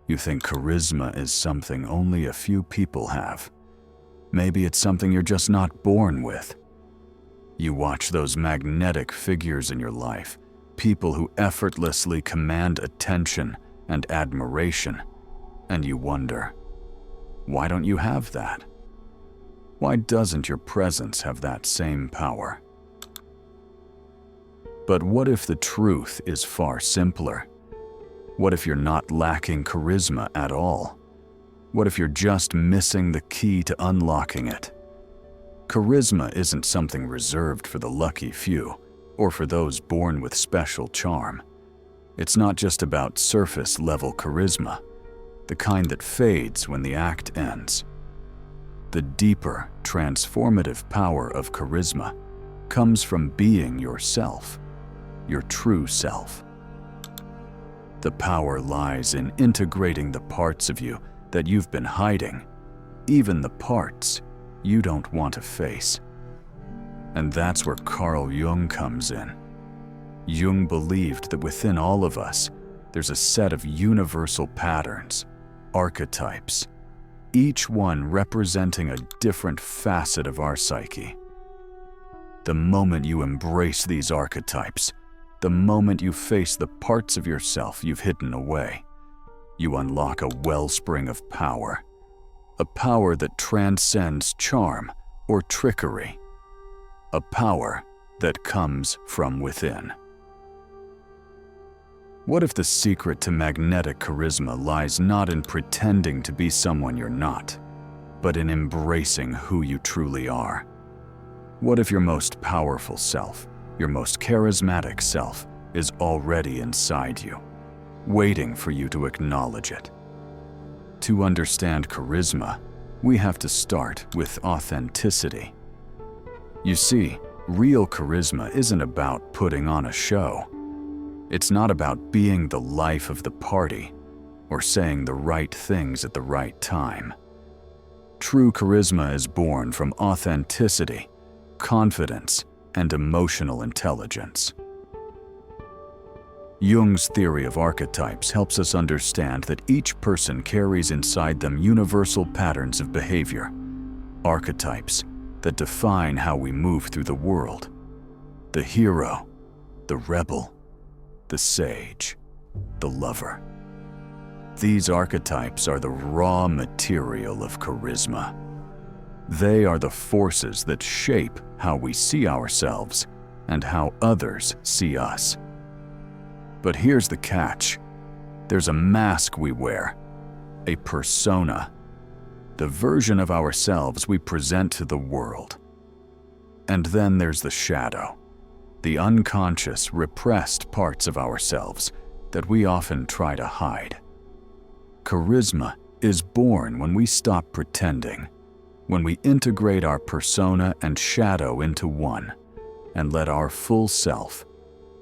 You think charisma is something only a few people have. Maybe it's something you're just not born with. You watch those magnetic figures in your life, people who effortlessly command attention and admiration, and you wonder, why don't you have that? Why doesn't your presence have that same power? But what if the truth is far simpler? What if you're not lacking charisma at all? What if you're just missing the key to unlocking it? Charisma isn't something reserved for the lucky few or for those born with special charm. It's not just about surface-level charisma, the kind that fades when the act ends. The deeper, transformative power of charisma comes from being yourself, your true self. The power lies in integrating the parts of you that you've been hiding, even the parts you don't want to face. And that's where Carl Jung comes in. Jung believed that within all of us, there's a set of universal patterns, archetypes, each one representing a different facet of our psyche. The moment you embrace these archetypes, the moment you face the parts of yourself you've hidden away, you unlock a wellspring of power, a power that transcends charm or trickery, a power that comes from within. What if the secret to magnetic charisma lies not in pretending to be someone you're not, but in embracing who you truly are? What if your most powerful self, your most charismatic self, is already inside you, waiting for you to acknowledge it? To understand charisma, we have to start with authenticity. You see, real charisma isn't about putting on a show. It's not about being the life of the party or saying the right things at the right time. True charisma is born from authenticity, confidence, and emotional intelligence. Jung's theory of archetypes helps us understand that each person carries inside them universal patterns of behavior, archetypes that define how we move through the world. The hero, the rebel, the sage, the lover. These archetypes are the raw material of charisma. They are the forces that shape how we see ourselves and how others see us. But here's the catch. There's a mask we wear, a persona, the version of ourselves we present to the world. And then there's the shadow, the unconscious, repressed parts of ourselves that we often try to hide. Charisma is born when we stop pretending, when we integrate our persona and shadow into one, and let our full self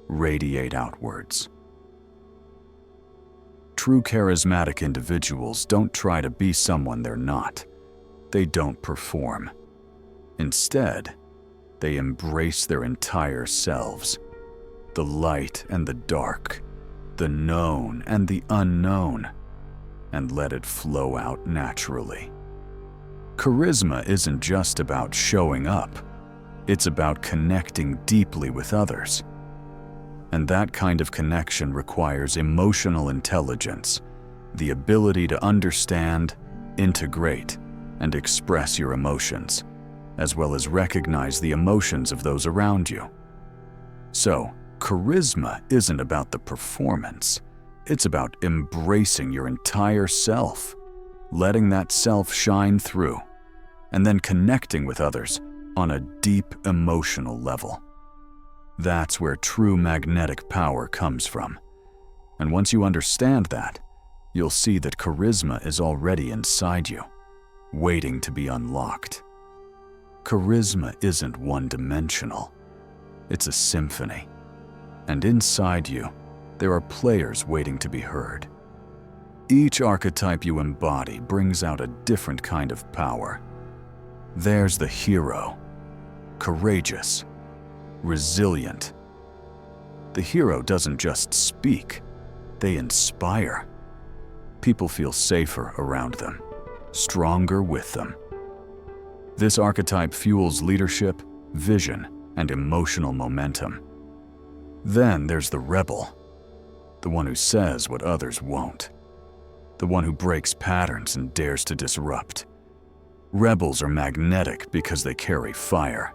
radiate outwards. True charismatic individuals don't try to be someone they're not. They don't perform. Instead, they embrace their entire selves, the light and the dark, the known and the unknown, and let it flow out naturally. Charisma isn't just about showing up. It's about connecting deeply with others. And that kind of connection requires emotional intelligence, the ability to understand, integrate, and express your emotions, as well as recognize the emotions of those around you. So, charisma isn't about the performance. It's about embracing your entire self, letting that self shine through, and then connecting with others on a deep emotional level. That's where true magnetic power comes from. And once you understand that, you'll see that charisma is already inside you, waiting to be unlocked. Charisma isn't one-dimensional. It's a symphony. And inside you, there are players waiting to be heard. Each archetype you embody brings out a different kind of power. There's the hero, courageous, resilient. The hero doesn't just speak, they inspire. people feel safer around them, stronger with them. This archetype fuels leadership, vision, and emotional momentum. Then there's the rebel, the one who says what others won't, the one who breaks patterns and dares to disrupt. Rebels are magnetic because they carry fire.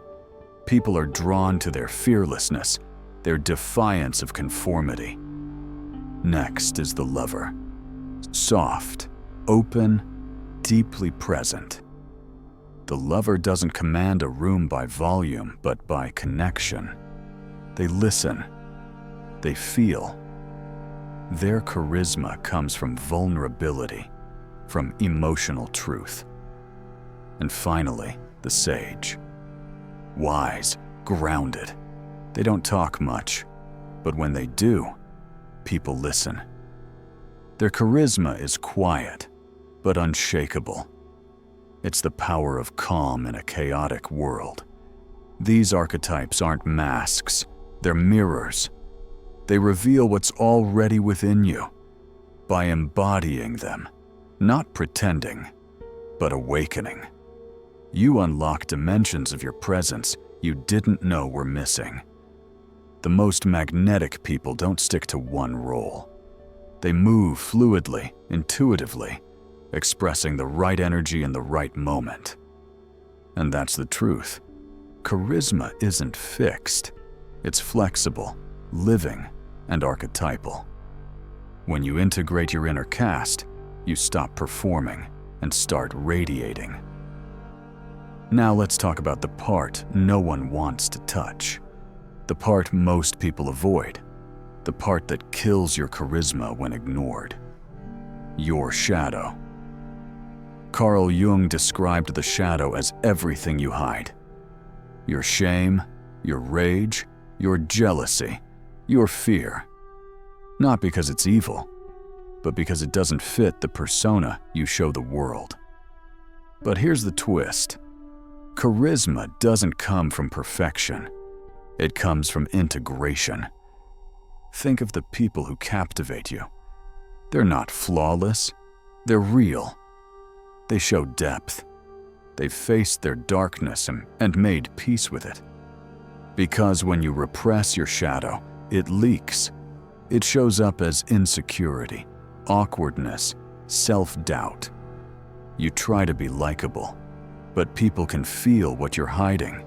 People are drawn to their fearlessness, their defiance of conformity. Next is the lover. Soft, open, deeply present. The lover doesn't command a room by volume, but by connection. They listen. They feel. Their charisma comes from vulnerability, from emotional truth. And finally, the sage. Wise, grounded. They don't talk much, but when they do, people listen. Their charisma is quiet, but unshakable. It's the power of calm in a chaotic world. These archetypes aren't masks, they're mirrors. They reveal what's already within you by embodying them, not pretending, but awakening. You unlock dimensions of your presence you didn't know were missing. The most magnetic people don't stick to one role. They move fluidly, intuitively, expressing the right energy in the right moment. And that's the truth. Charisma isn't fixed. It's flexible, living, and archetypal. When you integrate your inner cast, you stop performing and start radiating. Now let's talk about the part no one wants to touch. The part most people avoid. The part that kills your charisma when ignored. Your shadow. Carl Jung described the shadow as everything you hide. Your shame, your rage, your jealousy, your fear. Not because it's evil, but because it doesn't fit the persona you show the world. But here's the twist. Charisma doesn't come from perfection. It comes from integration. Think of the people who captivate you. They're not flawless. They're real. They show depth. They've faced their darkness and made peace with it. Because when you repress your shadow, it leaks. It shows up as insecurity, awkwardness, self-doubt. You try to be likable, but people can feel what you're hiding,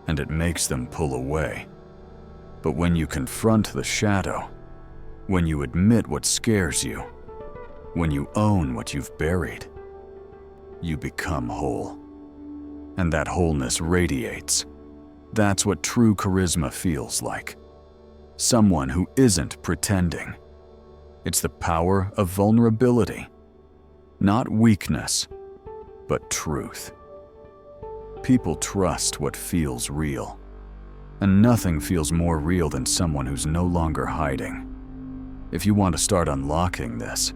and it makes them pull away. But when you confront the shadow, when you admit what scares you, when you own what you've buried, you become whole. And that wholeness radiates. That's what true charisma feels like. Someone who isn't pretending. It's the power of vulnerability. Not weakness, but truth. People trust what feels real. And nothing feels more real than someone who's no longer hiding. If you want to start unlocking this,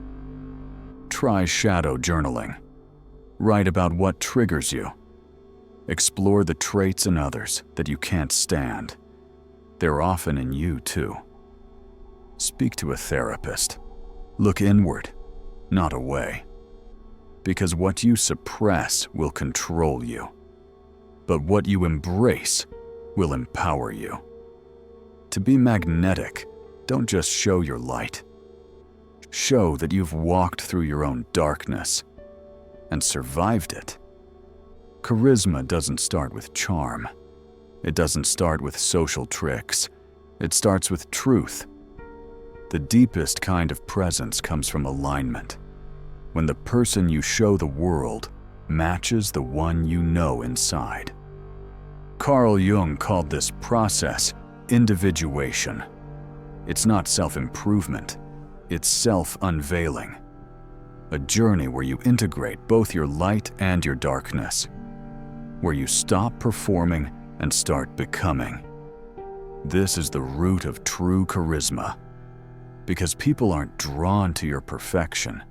try shadow journaling. Write about what triggers you. Explore the traits in others that you can't stand. They're often in you too. Speak to a therapist. Look inward, not away. Because what you suppress will control you. But what you embrace will empower you. To be magnetic, don't just show your light. Show that you've walked through your own darkness and survived it. Charisma doesn't start with charm. It doesn't start with social tricks. It starts with truth. The deepest kind of presence comes from alignment. When the person you show the world matches the one you know inside. Carl Jung called this process individuation. It's not self-improvement, it's self-unveiling. A journey where you integrate both your light and your darkness, where you stop performing and start becoming. This is the root of true charisma, because people aren't drawn to your perfection,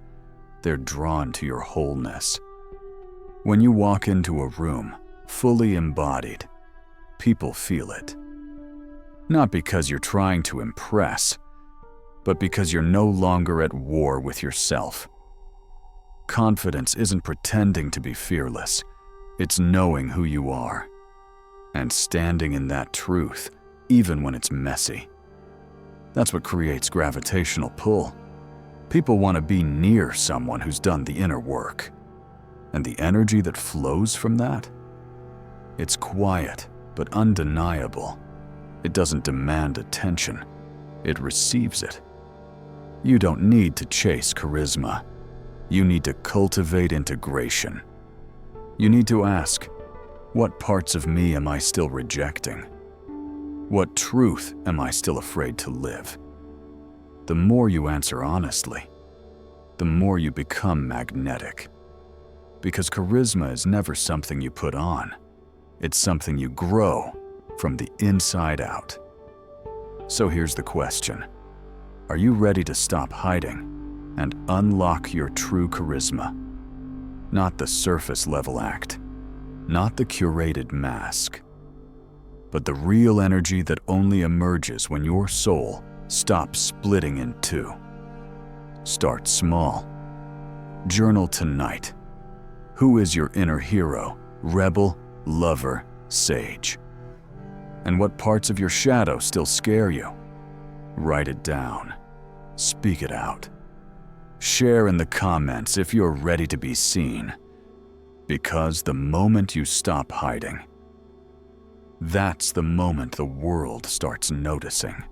they're drawn to your wholeness. When you walk into a room, fully embodied, people feel it. Not because you're trying to impress, but because you're no longer at war with yourself. Confidence isn't pretending to be fearless. It's knowing who you are and standing in that truth, even when it's messy. That's what creates gravitational pull. People want to be near someone who's done the inner work. And the energy that flows from that? It's quiet, but undeniable. It doesn't demand attention. It receives it. You don't need to chase charisma. You need to cultivate integration. You need to ask, what parts of me am I still rejecting? What truth am I still afraid to live? The more you answer honestly, the more you become magnetic. Because charisma is never something you put on. It's something you grow from the inside out. So here's the question. Are you ready to stop hiding and unlock your true charisma? Not the surface level act, not the curated mask, but the real energy that only emerges when your soul stops splitting in two. Start small. Journal tonight. Who is your inner hero, rebel, lover, sage? And what parts of your shadow still scare you? Write it down. Speak it out. Share in the comments if you're ready to be seen. Because the moment you stop hiding, that's the moment the world starts noticing.